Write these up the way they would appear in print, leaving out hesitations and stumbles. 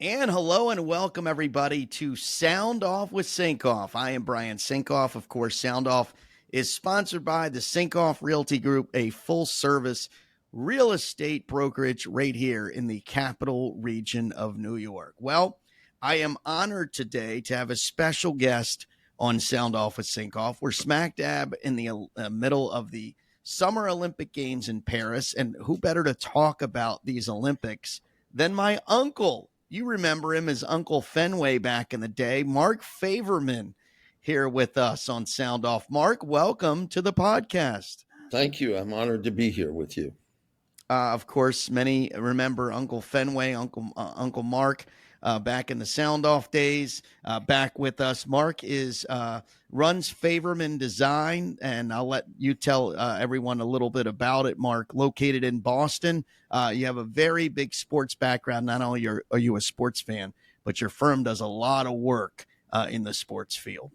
And hello and welcome everybody to Sound Off with Sinkoff. I am Brian Sinkoff. Of course, Sound Off is sponsored by the Sinkoff Realty Group, a full service real estate brokerage right here in the capital region of New York. Well, I am honored today to have a special guest on Sound Off with Sinkoff. We're smack dab in the middle of the Summer Olympic Games in Paris, and who better to talk about these Olympics than my uncle? You remember him as Uncle Fenway back in the day. Mark Favermann here with us on Sound Off. Mark, welcome to the podcast. Thank you. I'm honored to be here with you. Of course, many remember Uncle Fenway, Uncle Mark, back in the Sound Off days. Back with us, Mark is runs Favermann Design, and I'll let you tell everyone a little bit about it. Mark, located in Boston, you have a very big sports background. Not only are you a sports fan, but your firm does a lot of work in the sports field.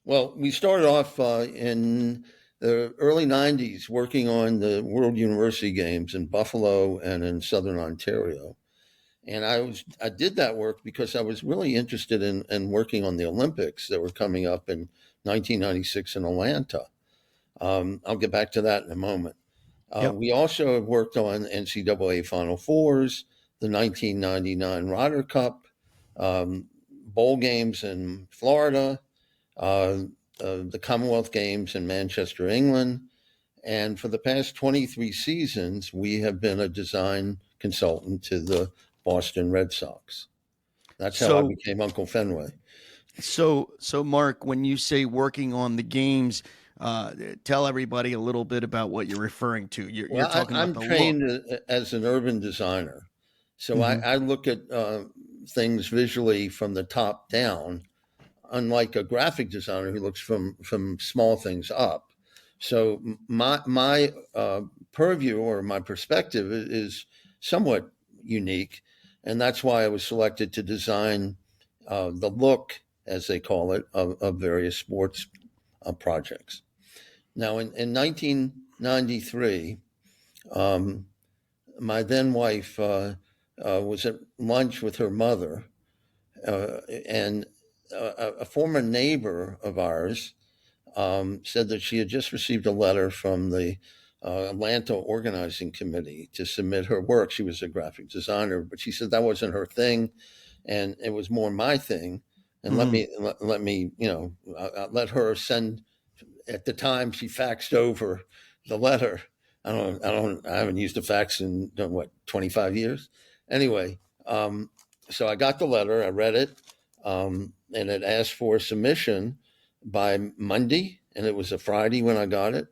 Well, we started off in the early 90s working on the World University Games in Buffalo and in Southern Ontario. And I did that work because I was really interested in working on the Olympics that were coming up in 1996 in Atlanta. I'll get back to that in a moment. Yep. We also have worked on NCAA Final Fours, the 1999 Ryder Cup, bowl games in Florida, the Commonwealth Games in Manchester, England. And for the past 23 seasons, we have been a design consultant to the Boston Red Sox. That's how I became Uncle Fenway. So Mark, when you say working on the games, tell everybody a little bit about what you're referring to. You're talking about the look. I'm trained as an urban designer. So I look at things visually from the top down, unlike a graphic designer who looks from small things up. So my purview or my perspective is somewhat unique, and that's why I was selected to design the look, as they call it, of various sports projects. Now, in 1993, my then wife was at lunch with her mother, and a former neighbor of ours said that she had just received a letter from the Atlanta organizing committee to submit her work. She was a graphic designer, but she said that wasn't her thing, and it was more my thing. And let me, let her send. At the time, she faxed over the letter. I haven't used a fax in 25 years. Anyway, so I got the letter. I read it. And it asked for submission by Monday, and it was a Friday when I got it.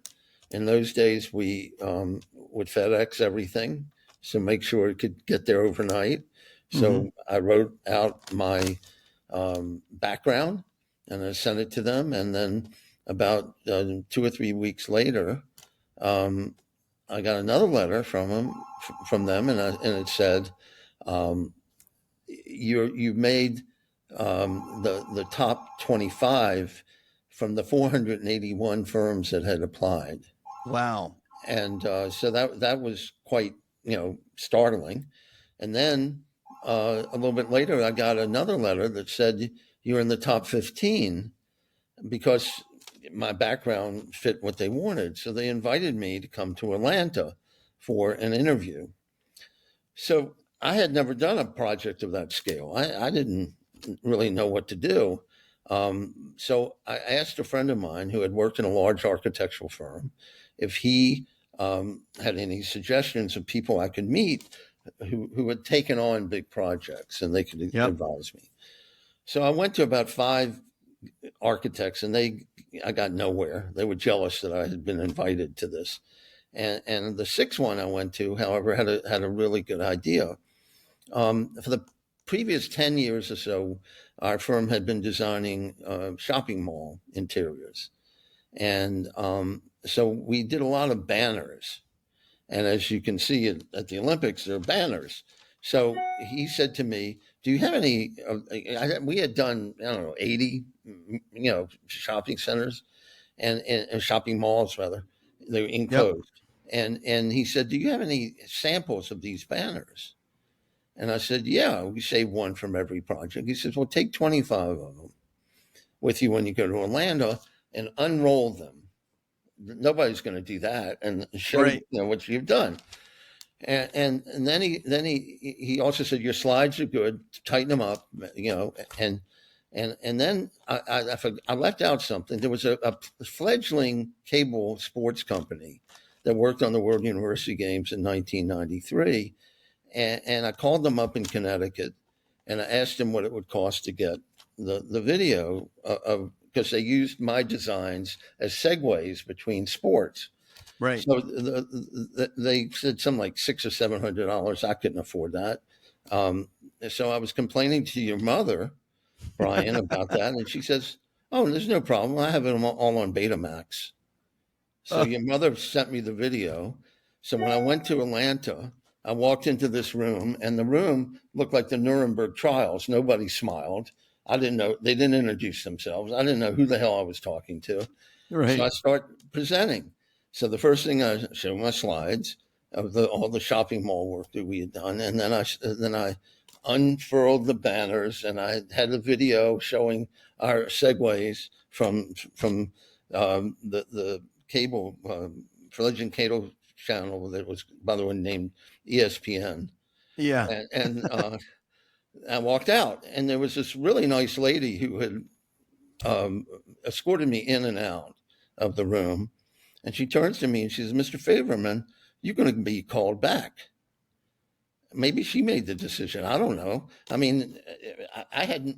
In those days, we would FedEx everything, so make sure it could get there overnight. So I wrote out my background, and I sent it to them. And then about 2 or 3 weeks later, I got another letter from them, and it said, "You made." The top 25 from the 481 firms that had applied. Wow. And so that was quite, startling. And then a little bit later, I got another letter that said, "You're in the top 15 because my background fit what they wanted." So they invited me to come to Atlanta for an interview. So I had never done a project of that scale. I didn't really know what to do. So I asked a friend of mine who had worked in a large architectural firm if he had any suggestions of people I could meet who had taken on big projects, and they could advise me. So I went to about 5 architects, and I got nowhere. They were jealous that I had been invited to this. And the 6th one I went to, however, had a really good idea. For the previous 10 years or so, our firm had been designing shopping mall interiors. And so we did a lot of banners. And as you can see at the Olympics, there are banners. So he said to me, "Do you have any?" We had done, 80, shopping centers and shopping malls, rather. They were enclosed. Yep. And he said, "Do you have any samples of these banners?" And I said, yeah, we save one from every project. He says, well, take 25 of them with you when you go to Orlando and unroll them. Nobody's going to do that and show Right. what you've done. And then he also said your slides are good, tighten them up, and then I left out something. There was a fledgling cable sports company that worked on the World University Games in 1993, and I called them up in Connecticut, and I asked them what it would cost to get the video of because they used my designs as segues between sports. Right. So they said something like $600 or $700. I couldn't afford that. So I was complaining to your mother, Brian, about that, and she says, "Oh, there's no problem. I have it all on Betamax." So your mother sent me the video. So when I went to Atlanta, I walked into this room, and the room looked like the Nuremberg trials. Nobody smiled. I didn't know. They didn't introduce themselves. I didn't know who the hell I was talking to. Right. So I start presenting. So the first thing I show my slides of all the shopping mall work that we had done, and then I unfurled the banners, and I had a video showing our segues from the cable religion cable channel that was, by the way, named ESPN. Yeah. And I walked out, and there was this really nice lady who had escorted me in and out of the room. And she turns to me and she says, Mr. Favermann, you're going to be called back. Maybe she made the decision. I don't know. I mean,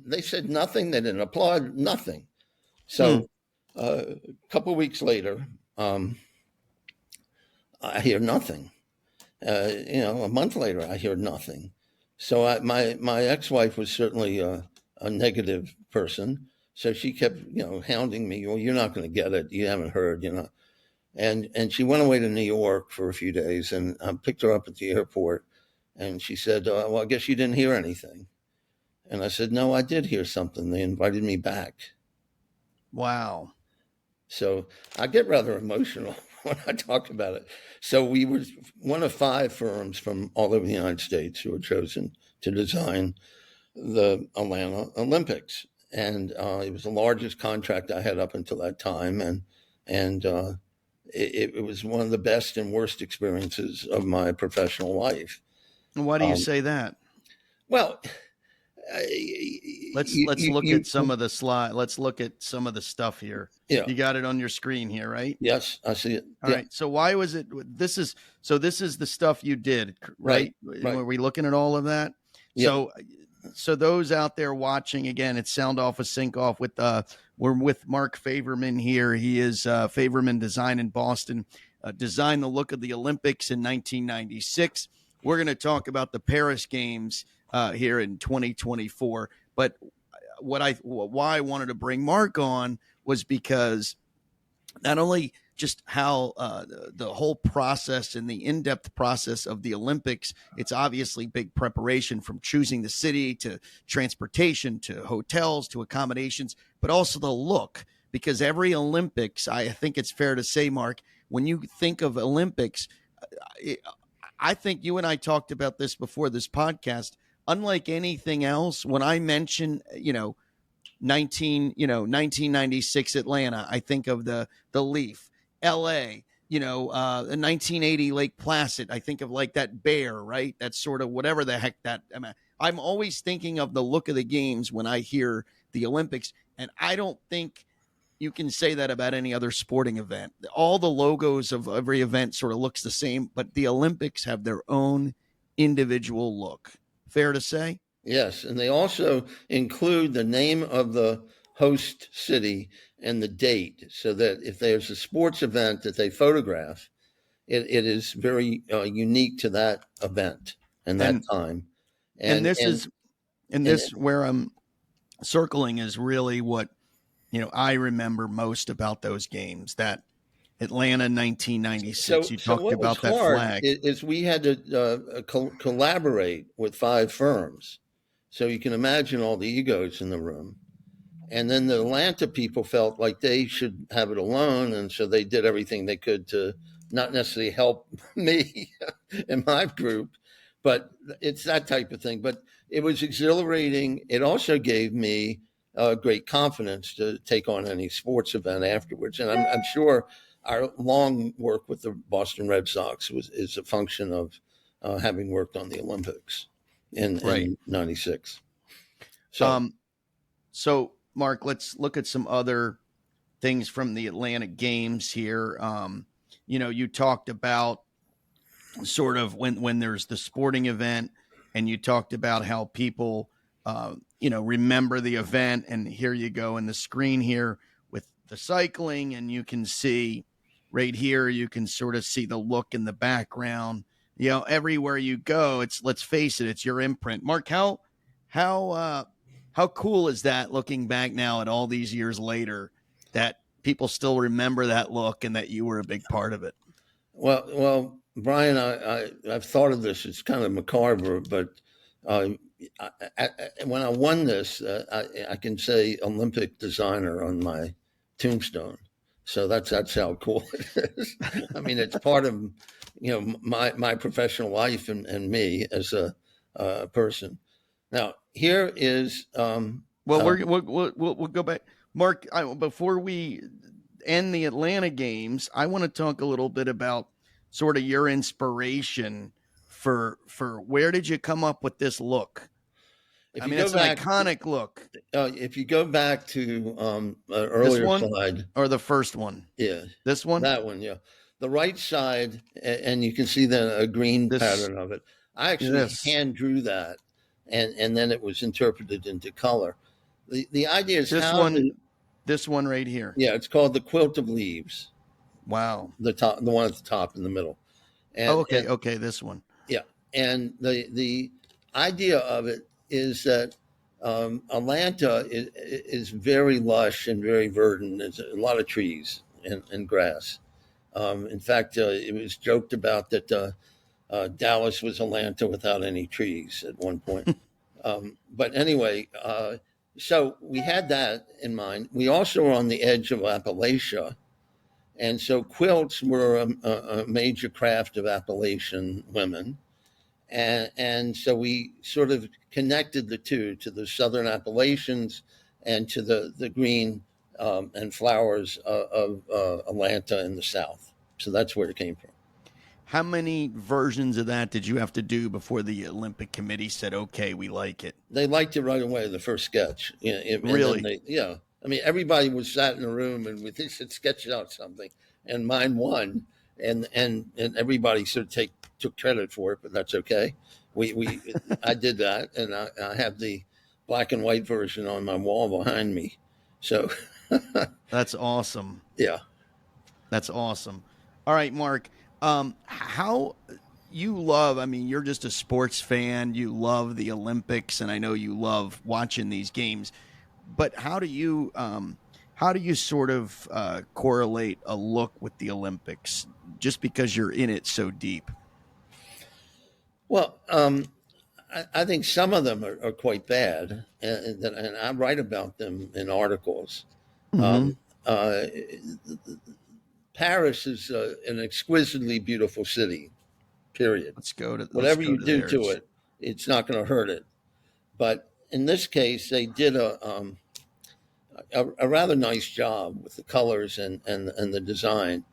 they said nothing. They didn't applaud, nothing. So a couple of weeks later, I hear nothing. A month later, I hear nothing. So my ex-wife was certainly a negative person. So she kept, hounding me. Well, you're not going to get it. You haven't heard, And she went away to New York for a few days, and I picked her up at the airport, and she said, well, I guess you didn't hear anything. And I said, no, I did hear something. They invited me back. Wow. So I get rather emotional when I talk about it. So we were one of 5 firms from all over the United States who were chosen to design the Atlanta Olympics. And it was the largest contract I had up until that time. And it was one of the best and worst experiences of my professional life. And why do you say that? Well, let's look at some of the slide. Let's look at some of the stuff here. Yeah. You got it on your screen here, right? Yes, I see it. All right. So why was it? This is the stuff you did, right? Right. Were we looking at all of that? Yeah. So those out there watching, again, it's Sound Off with Sinkoff with we're with Mark Favermann here. He is Favermann Design in Boston, designed the look of the Olympics in 1996. We're going to talk about the Paris Games here in 2024. But why I wanted to bring Mark on was because not only just how the whole process and the in-depth process of the Olympics, it's obviously big preparation from choosing the city to transportation to hotels to accommodations, but also the look, because every Olympics, I think it's fair to say, Mark, when you think of Olympics, I think you and I talked about this before this podcast, unlike anything else, when I mention, 1996 Atlanta, I think of the Leaf. LA, the 1980 Lake Placid, I think of like that bear, right? That's sort of whatever the heck that, I'm always thinking of the look of the games when I hear the Olympics. And I don't think you can say that about any other sporting event. All the logos of every event sort of looks the same, but the Olympics have their own individual look. Fair to say? Yes. And they also include the name of the host city and the date, so that if there's a sports event that they photograph, it is very unique to that event and that time. This where I'm circling is really what I remember most about those games. That Atlanta 1996. You talked about that flag. Is we had to collaborate with 5 firms, so you can imagine all the egos in the room. And then the Atlanta people felt like they should have it alone, and so they did everything they could to not necessarily help me and my group, but it's that type of thing. But it was exhilarating. It also gave me great confidence to take on any sports event afterwards. And I'm sure our long work with the Boston Red Sox is a function of having worked on the Olympics in '96. So Mark, let's look at some other things from the Atlanta games here. You talked about sort of when there's the sporting event, and you talked about how people, remember the event. And here you go in the screen here with the cycling, and you can see right here, you can sort of see the look in the background. Everywhere you go, let's face it, it's your imprint. Mark, how cool is that, looking back now at all these years later, that people still remember that look and that you were a big part of it? Well, Brian, I've thought of this. It's kind of macabre, but when I won this, I can say Olympic designer on my tombstone. So that's how cool it is. I mean, it's part of my professional life and me as a person. Now here is we'll go back, Mark. Before we end the Atlanta games, I want to talk a little bit about sort of your inspiration for where did you come up with this look? It's an iconic look. If you go back to an earlier slide, or the first one, this one, that one, the right side, and you can see a green pattern of it. I actually hand drew that, and then it was interpreted into color. The idea is this one right here. Yeah, it's called the quilt of leaves. Wow. The one at the top in the middle. Okay, this one. Yeah, and the idea of it is that Atlanta is very lush and very verdant. There's a lot of trees and grass. In fact, it was joked about that Dallas was Atlanta without any trees at one point. But anyway, so we had that in mind. We also were on the edge of Appalachia. And so quilts were a major craft of Appalachian women. And so we sort of connected the two, to the Southern Appalachians and to the green and flowers of Atlanta in the South. So that's where it came from. How many versions of that did you have to do before the Olympic Committee said, okay, we like it? They liked it right away, the first sketch. Really? Yeah. I mean, everybody was sat in a room and we said, sketch out something. And mine won. And everybody sort of took credit for it, but that's okay. I did that, and I have the black and white version on my wall behind me. So that's awesome. Yeah. That's awesome. All right, Mark. How you love, you're just a sports fan. You love the Olympics, and I know you love watching these games. But how do you sort of correlate a look with the Olympics, just because you're in it so deep? Well, I think some of them are quite bad, and I write about them in articles. Mm-hmm. Paris is an exquisitely beautiful city, period. Whatever you do to it, it's not going to hurt it. But in this case, they did a rather nice job with the colors and the design.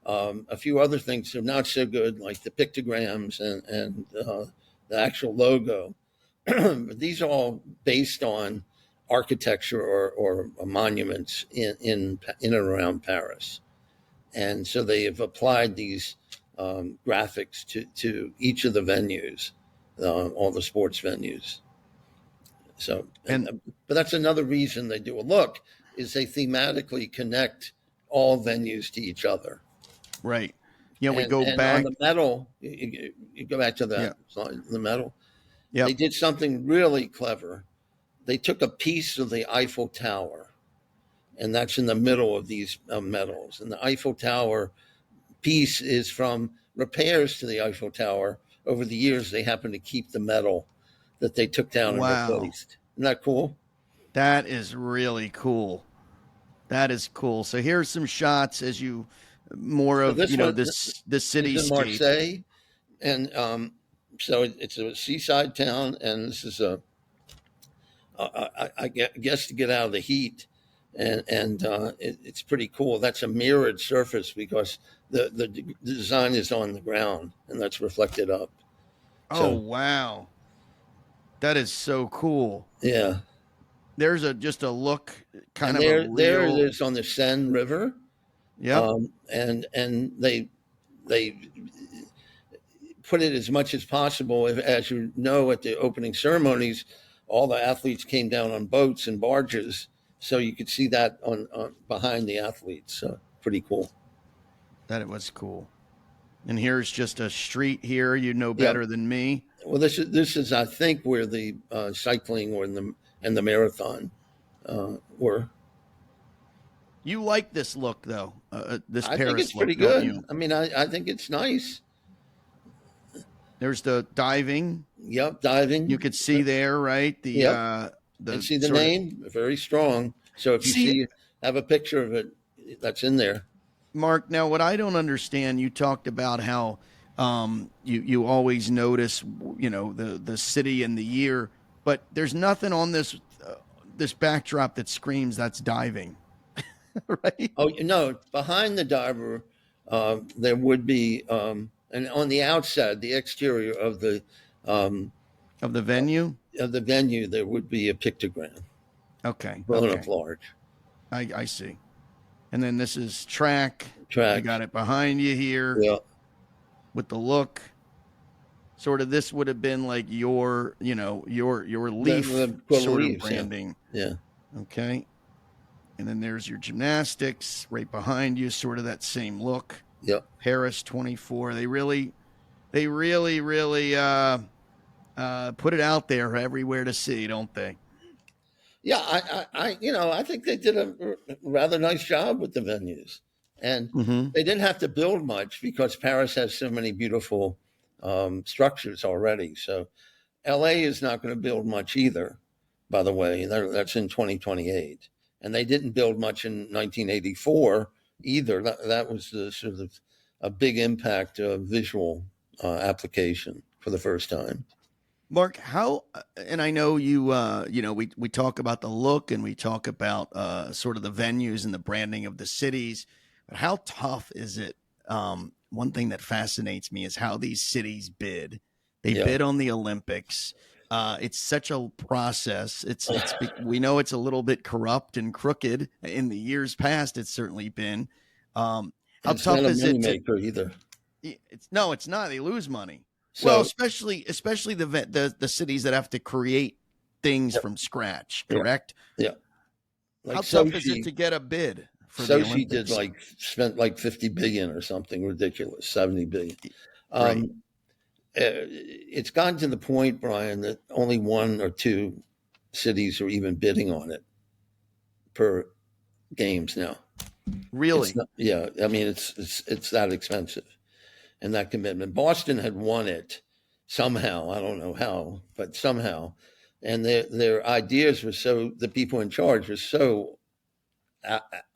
A few other things are not so good, like the pictograms and the actual logo. But these are all based on architecture or monuments in and around Paris. And so they have applied these graphics to each of the venues, all the sports venues. So, but that's another reason they do a look, is they thematically connect all venues to each other. Right. We go back on the medal. You go back to that slide, the medal. Yeah. They did something really clever. They took a piece of the Eiffel Tower, and that's in the middle of these medals. And the Eiffel Tower piece is from repairs to the Eiffel Tower. Over the years, they happened to keep the medal that they took down and replaced. Isn't that cool? That is really cool. That is cool. So here's some shots as you more of the cityscape. Marseille, and So it's a seaside town, and this is I guess to get out of the heat, and it's pretty cool. That's a mirrored surface because the design is on the ground, and that's reflected up. Oh, So wow. That is so cool. yeah, There's just a look, kind and of a there it real. is on the Seine River, Yep. and they put it as much as possible. As you know, at the opening ceremonies, all the athletes came down on boats and barges, so you could see that on behind the athletes. So pretty cool. That it was cool. And here's just a street here. You know Yeah. better than me. Well, this is I think where the cycling or and the marathon were. You like this look, though, this I think it's Paris look, pretty don't good. you? I mean, I think it's nice. There's the diving. Yep, You diving. could see there, right? Yep, The and see the sort of name, very strong. So if you see, see have a picture of it, that's in there. Mark. Now, what I don't understand, you talked about how you always notice, the city and the year, but there's nothing on this backdrop that screams that's diving, right? Oh no, behind the diver, there would be, and on the outside, the exterior um, Of the venue. of the venue, there would be a pictogram Okay, blown up okay, large. I see. And then this is track. You Track. got it behind you here Yeah, with the look. Sort of, this would have been like your leaf the sort of leaves. Yeah, branding. yeah, Okay. And then there's your gymnastics right behind you, sort of that same look. yeah. Paris 24. They really put it out there everywhere to see, don't they? Yeah, I think they did a rather nice job with the venues, and Mm-hmm. they didn't have to build much because Paris has so many beautiful structures already. So LA is not going to build much either. By the way, that's in 2028, and they didn't build much in 1984 either. That was the sort of a big impact visual application for the first time. Mark, how, and I know we talk about the look and we talk about sort of the venues and the branding of the cities, but how tough is it? One thing that fascinates me is how these cities bid. They Yeah. bid on the Olympics. It's such a process. We know it's a little bit corrupt and crooked. In the years past, it's certainly been. How It's not tough a is it to? moneymaker either. No, it's not. They lose money. Well, So especially the cities that have to create things yeah, from scratch, yeah, correct? yeah. Like How tough is it to Sochi, get a bid for the Sochi did Olympics? spent like 50 billion or something ridiculous, 70 billion. Right. Um, it's gotten to the point, Brian, that only one or two cities are even bidding on it per games now. It's Really? not, yeah. I mean, it's that expensive and that commitment. Boston had won it somehow. I don't know how, but somehow. And their ideas were so the people in charge were so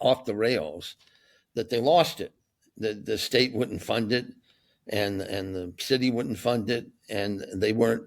off the rails that they lost it. The state wouldn't fund it, and the city wouldn't fund it, and they weren't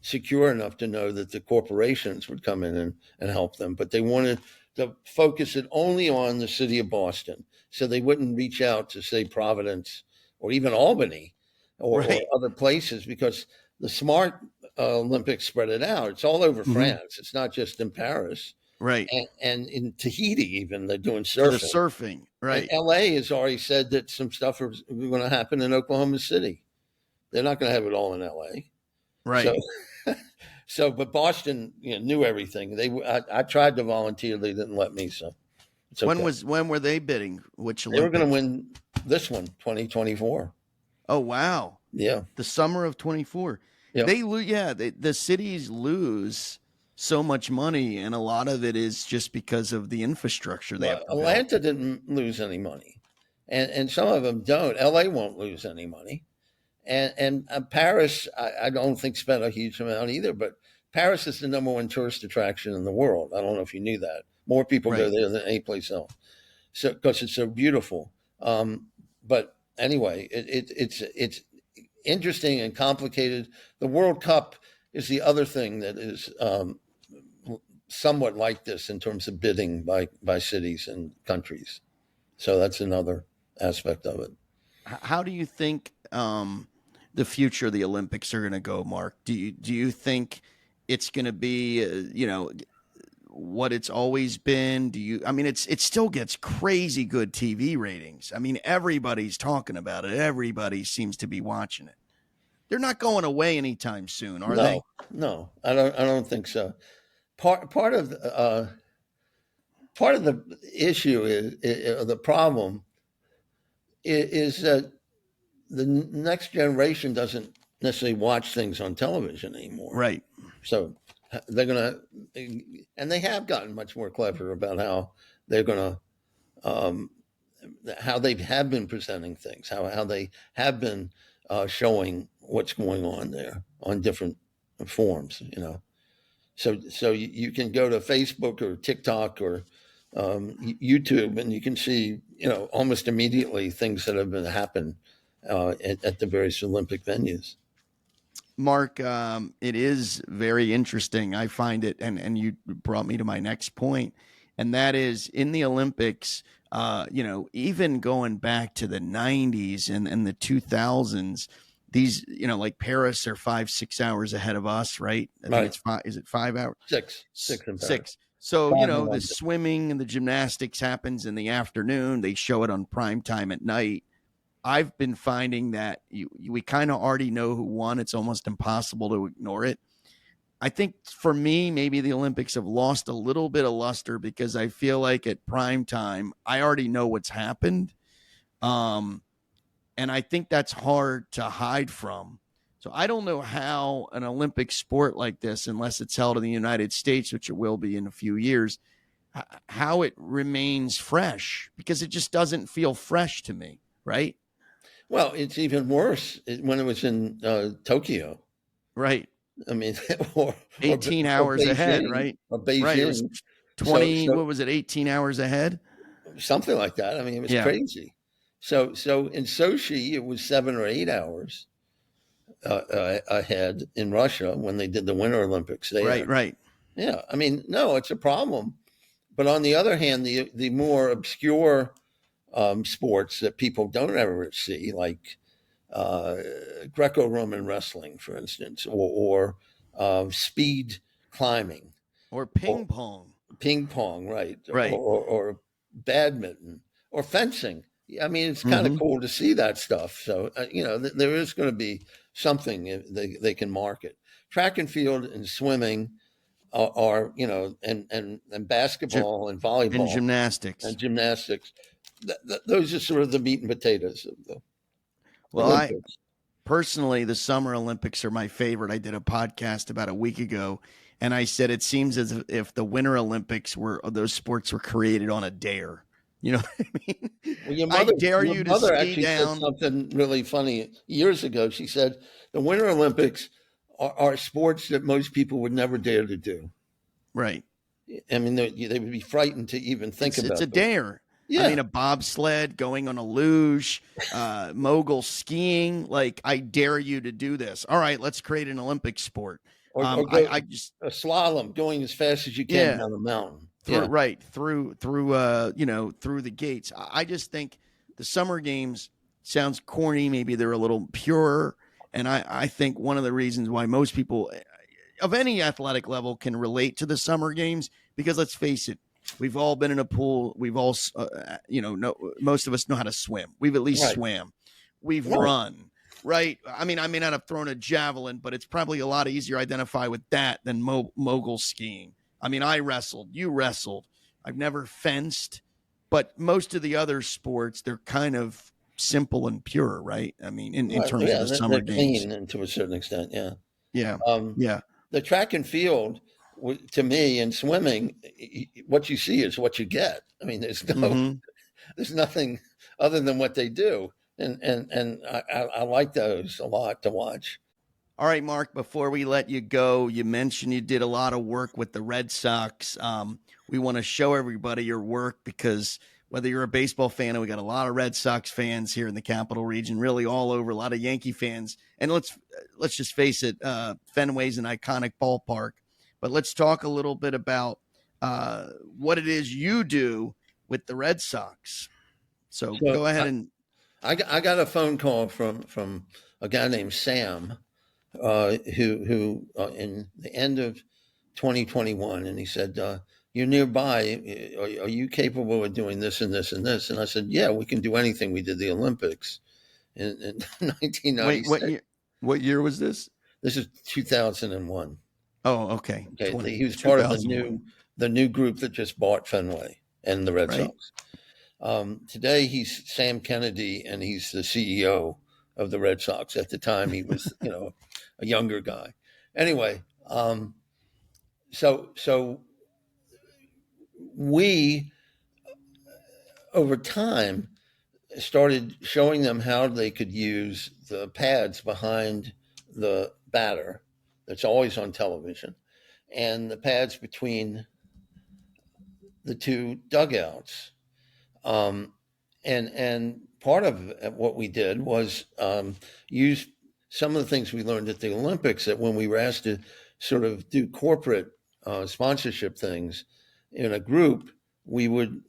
secure enough to know that the corporations would come in and help them. But they wanted to focus it only on the city of Boston, so they wouldn't reach out to say Providence or even Albany or Right. other places because the smart Olympics spread it out. It's all over Hmm. France. It's not just in Paris Right. and in Tahiti. Even they're doing For the surfing. surfing. And Right. LA has already said that some stuff is going to happen in Oklahoma City. They're not going to have it all in LA. So, Right. but Boston, knew everything. I tried to volunteer, they didn't let me. So it's okay. When were they bidding? Which They were going to Olympics? win this one, 2024. Oh, wow. Yeah, The summer of 24. yeah. The cities lose so much money, and a lot of it is just because of the infrastructure they Well, have to build. Atlanta didn't lose any money, and some of them don't. LA won't lose any money, and Paris, I don't think spent a huge amount either. But Paris is the number one tourist attraction in the world. I don't know if you knew that. More people go Right. there than any place else. So because it's so beautiful. But anyway, it's interesting and complicated. The World Cup is the other thing that is somewhat like this in terms of bidding by cities and countries. So that's another aspect of it. How do you think the future of the Olympics are going to go, Mark? Do you think it's going to be what it's always been? I mean, it still gets crazy good TV ratings. I mean, everybody's talking about it. Everybody seems to be watching it. They're not going away anytime soon, are they? No, I don't think so. Part of the issue is the problem is that the next generation doesn't necessarily watch things on television anymore. Right. So they're going to, and they have gotten much more clever about how they're going to, how they have been presenting things, how they have been showing what's going on there on different forms, So you can go to Facebook or TikTok or YouTube, and you can see, almost immediately things that have been happening at the various Olympic venues. Mark, it is very interesting. I find it, and you brought me to my next point, and that is in the Olympics, even going back to the 90s and the 2000s, these, like Paris are 5-6 hours ahead of us, right? I think it's 5. Is it 5 hours? Six in Paris. 6. So, the swimming and the gymnastics happens in the afternoon. They show it on prime time at night. I've been finding that we kind of already know who won. It's almost impossible to ignore it. I think for me, maybe the Olympics have lost a little bit of luster because I feel like at prime time, I already know what's happened. And I think that's hard to hide from. So I don't know how an Olympic sport like this, unless it's held in the United States, which it will be in a few years, how it remains fresh, because it just doesn't feel fresh to me, right? Well, it's even worse when it was in Tokyo. Right. I mean, 18 hours Beijing, ahead, right? Or Beijing. Right. It was 20, what was it, 18 hours ahead? Something like that. I mean, it was crazy. So in Sochi, it was 7 or 8 hours ahead in Russia when they did the Winter Olympics. Right. Yeah. I mean, no, it's a problem. But on the other hand, the more obscure sports that people don't ever see, like Greco-Roman wrestling, for instance, or speed climbing, or ping pong, right, right, or badminton, or fencing. I mean, it's kind of cool to see that stuff. So there is going to be something they can market. Track and field and swimming are and basketball and volleyball and gymnastics. Those are sort of the meat and potatoes of the Olympics. Personally, the Summer Olympics are my favorite. I did a podcast about a week ago, and I said it seems as if the Winter Olympics those sports were created on a dare. You know what I mean? Well, I dare you to ski down. Said something really funny years ago. She said the Winter Olympics are sports that most people would never dare to do. Right. I mean, they would be frightened to even think about it. It's a dare. Yeah. I mean, a bobsled, going on a luge, mogul skiing. Like, I dare you to do this. All right, let's create an Olympic sport. Or I just a slalom, going as fast as you can down a mountain. Through the gates. I just think the Summer Games sounds corny. Maybe they're a little pure. And I think one of the reasons why most people of any athletic level can relate to the Summer Games, because let's face it, we've all been in a pool. We've all, most of us know how to swim. We've at least swam. We've run, right? I mean, I may not have thrown a javelin, but it's probably a lot easier to identify with that than mogul skiing. I mean, I wrestled. You wrestled. I've never fenced. But most of the other sports, they're kind of simple and pure, right? I mean, in terms of the Summer Games. Clean, and to a certain extent, yeah. Yeah. The track and field, to me, in swimming, what you see is what you get. I mean, there's nothing other than what they do. And I like those a lot to watch. All right, Mark, before we let you go, you mentioned you did a lot of work with the Red Sox. We want to show everybody your work because whether you're a baseball fan, and we got a lot of Red Sox fans here in the Capital Region, really all over, a lot of Yankee fans. And let's just face it, Fenway's an iconic ballpark. But let's talk a little bit about what it is you do with the Red Sox. So So go ahead and. I got a phone call from a guy named Sam, who in the end of 2021, and he said, "You're nearby. Are you capable of doing this and this and this?" And I said, "Yeah, we can do anything. We did the Olympics in 1996. Wait, what year was this? This is 2001. Oh, okay. Okay, he was part of the new group that just bought Fenway and the Red Sox. Today he's Sam Kennedy, and he's the CEO of the Red Sox. At the time, he was, a younger guy. Anyway, so we over time started showing them how they could use the pads behind the batter that's always on television, and the pads between the two dugouts. And part of what we did was use some of the things we learned at the Olympics, that when we were asked to sort of do corporate sponsorship things in a group, we would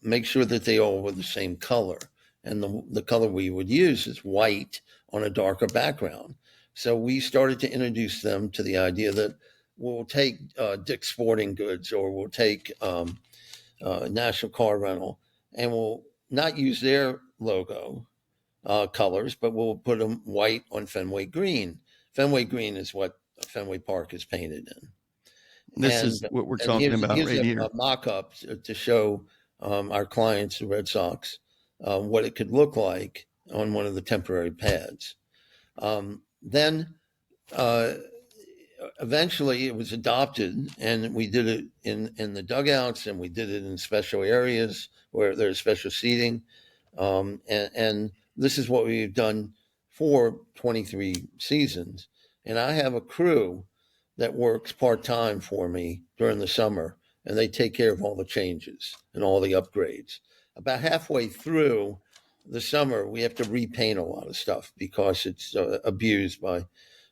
make sure that they all were the same color. And the color we would use is white on a darker background. So we started to introduce them to the idea that we'll take Dick's Sporting Goods, or we'll take National Car Rental, and we'll not use their logo colors, but we'll put them white on Fenway green. Fenway green is what Fenway Park is painted in. This is what we're talking about right here. A mock-up to show our clients, the Red Sox, what it could look like on one of the temporary pads. Then eventually it was adopted, and we did it in the dugouts, and we did it in special areas where there's special seating. And this is what we've done for 23 seasons. And I have a crew that works part-time for me during the summer, and they take care of all the changes and all the upgrades. About halfway through the summer, we have to repaint a lot of stuff because it's abused by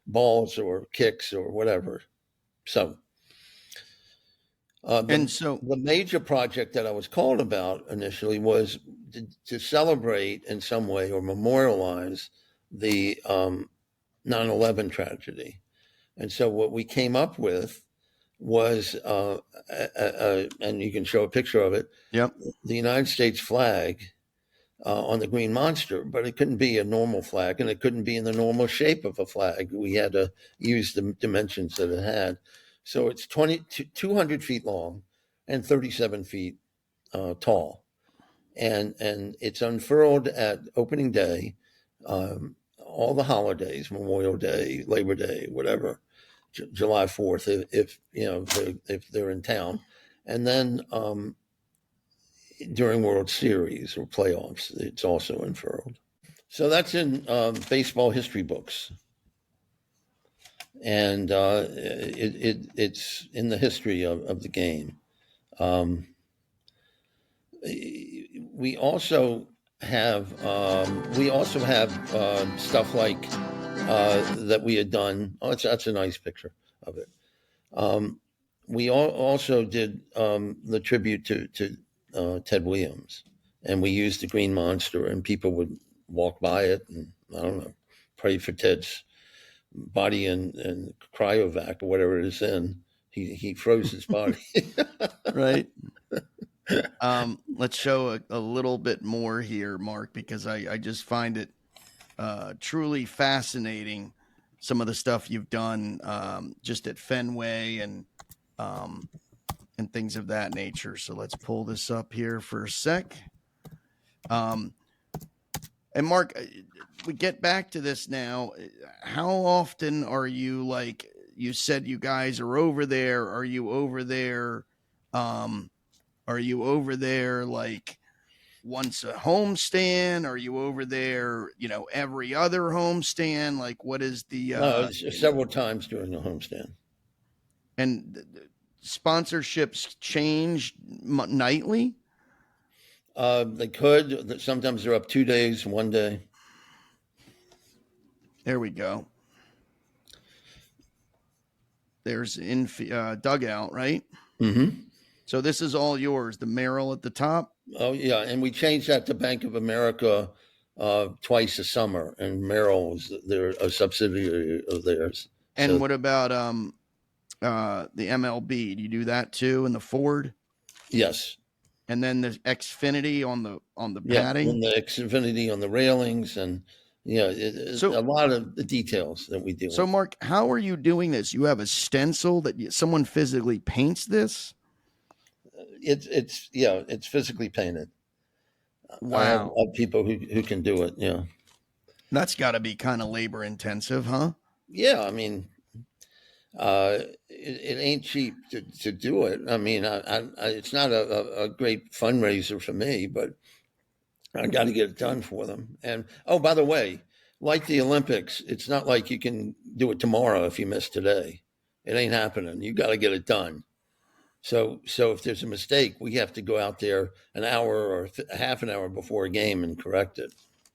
balls or kicks or whatever. So, the major project that I was called about initially was to celebrate in some way or memorialize the 9/11 tragedy. And so what we came up with was, and you can show a picture of it, yep, the United States flag on the green monster, but it couldn't be a normal flag, and it couldn't be in the normal shape of a flag. We had to use the dimensions that it had. So it's 200 feet long and 37 feet tall. And it's unfurled at opening day, all the holidays, Memorial Day, Labor Day, whatever, July 4th, if they're in town. And then during World Series or playoffs, it's also unfurled. So that's in baseball history books. And it's in the history of the game. We also have stuff like that we had done. Oh, that's a nice picture of it. We also did the tribute to Ted Williams, and we used the green monster, and people would walk by it and, I don't know, pray for Ted's body and cryovac or whatever it is in. He froze his body. Right. Let's show a little bit more here, Mark, because I just find it truly fascinating, some of the stuff you've done just at Fenway and things of that nature. So let's pull this up here for a sec. And Mark, we get back to this now. How often are you, like you said, you guys are over there? Are you over there? Like once a homestand? Are you over there, every other homestand? Like, what is the several times during the homestand? And sponsorships change nightly? They could. Sometimes they're up 2 days, 1 day. There we go. There's dugout, right? Mm-hmm. So this is all yours. The Merrill at the top. Oh yeah, and we changed that to Bank of America twice a summer, and Merrill was a subsidiary of theirs. And what about the MLB? Do you do that too? And the Ford? Yes. And then the Xfinity on the padding. And the Xfinity on the railings, and so a lot of the details that we do. So Mark, how are you doing this? You have a stencil that someone physically paints this? It's physically painted. Wow. I have people who can do it. Yeah. That's got to be kind of labor intensive, huh? Yeah. I mean, it ain't cheap to do it. I mean, it's not a great fundraiser for me, but I got to get it done for them. And, oh, by the way, like the Olympics, it's not like you can do it tomorrow if you miss today. It ain't happening. You got to get it done. So if there's a mistake, we have to go out there an hour or half an hour before a game and correct it.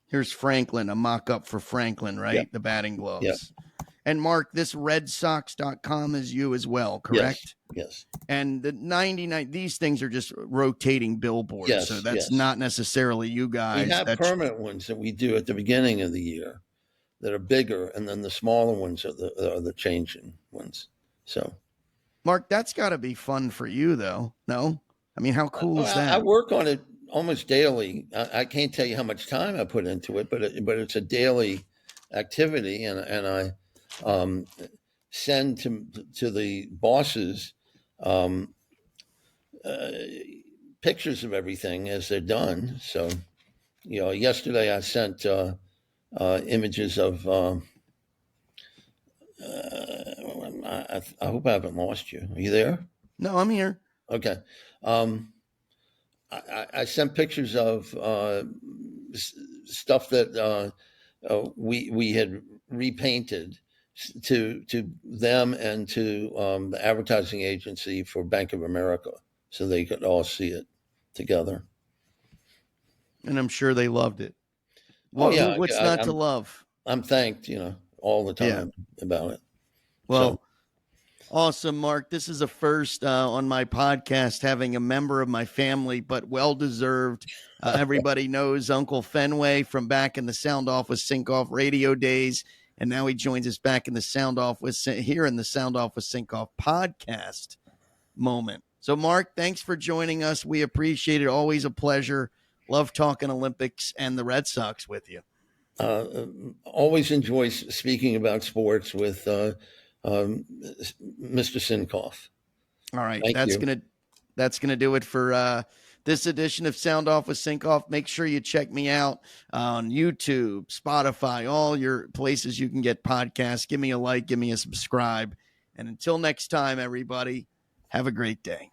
Here's Franklin, a mock-up for Franklin, right? Yep. The batting gloves. Yep. And Mark, this redsox.com is you as well, correct? Yes. And the 99, these things are just rotating billboards. Yes, so that's not necessarily you guys. We have permanent ones that we do at the beginning of the year that are bigger, and then the smaller ones are the changing ones. So, Mark, that's got to be fun for you, though. No? I mean, how cool is that? I work on it almost daily. I can't tell you how much time I put into it, but it's a daily activity, and I send to the bosses pictures of everything as they're done. So, yesterday I sent images of. I hope I haven't lost you. Are you there? No, I'm here. Okay. I sent pictures of stuff that we had repainted to them and to the advertising agency for Bank of America, so they could all see it together. And I'm sure they loved it. Well, what's not to love? I'm thanked, all the time about it. Well, awesome, Mark. This is a first on my podcast, having a member of my family, but well-deserved. Everybody knows Uncle Fenway from back in the Sound Off with Sinkoff radio days. And now he joins us back in the Sound Off with Sinkoff podcast moment. So, Mark, thanks for joining us. We appreciate it. Always a pleasure. Love talking Olympics and the Red Sox with you. Always enjoy speaking about sports with Mr. Sinkoff. All right. That's gonna do it for this edition of Sound Off with Sinkoff. Make sure you check me out on YouTube, Spotify, all your places you can get podcasts. Give me a like, give me a subscribe. And until next time, everybody, have a great day.